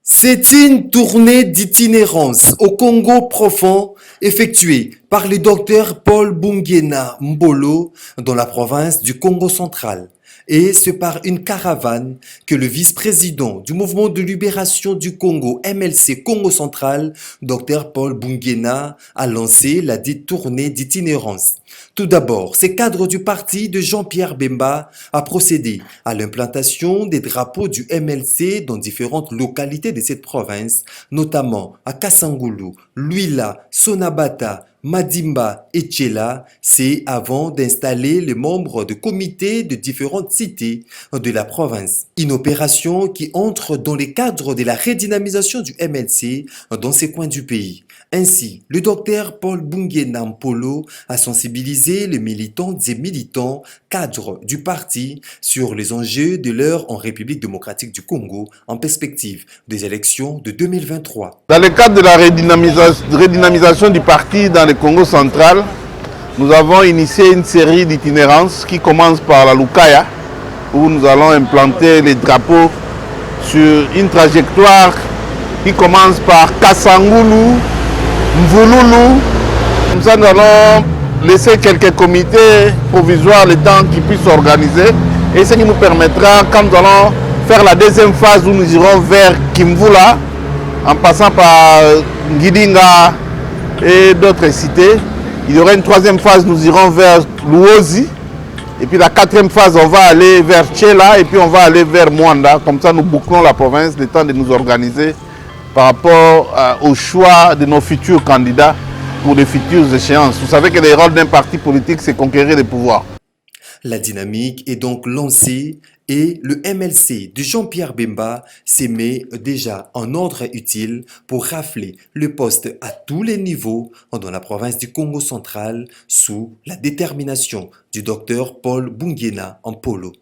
C'est une tournée d'itinérance au Congo profond effectuée par le docteur Paul Bungena Mbolo dans la province du Congo central. Et c'est par une caravane que le vice-président du mouvement de libération du Congo, MLC Congo central, Dr Paul Bungena, a lancé la dite tournée d'itinérance. Tout d'abord, ces cadres du parti de Jean-Pierre Bemba a procédé à l'implantation des drapeaux du MLC dans différentes localités de cette province, notamment à Kasangulu, Luila, Sonabata, Madimba et Tchela, c'est avant d'installer les membres de comités de différentes cités de la province. Une opération qui entre dans les cadres de la redynamisation du MLC dans ces coins du pays. Ainsi, le docteur Paul Bungena Mpolo a sensibilisé les militantes et militants cadres du parti sur les enjeux de l'heure en République démocratique du Congo en perspective des élections de 2023. Dans le cadre de la redynamisation du parti dans le Congo central, nous avons initié une série d'itinérances qui commence par la Lukaya, où nous allons implanter les drapeaux sur une trajectoire qui commence par Kasangulu, Mvululu. Comme ça, nous allons laisser quelques comités provisoires le temps qu'ils puissent s'organiser. Et ce qui nous permettra, quand nous allons faire la deuxième phase où nous irons vers Kimvula, en passant par Ngidinga et d'autres cités, il y aura une troisième phase, nous irons vers Luozi. Et puis la quatrième phase, on va aller vers Tchela et puis on va aller vers Mwanda. Comme ça, nous bouclons la province, le temps de nous organiser par rapport au choix de nos futurs candidats pour les futures échéances. Vous savez que le rôle d'un parti politique, c'est conquérir le pouvoir. La dynamique est donc lancée et le MLC de Jean-Pierre Bemba s'y met déjà en ordre utile pour rafler le poste à tous les niveaux dans la province du Congo central sous la détermination du docteur Paul Bungena Mpolo.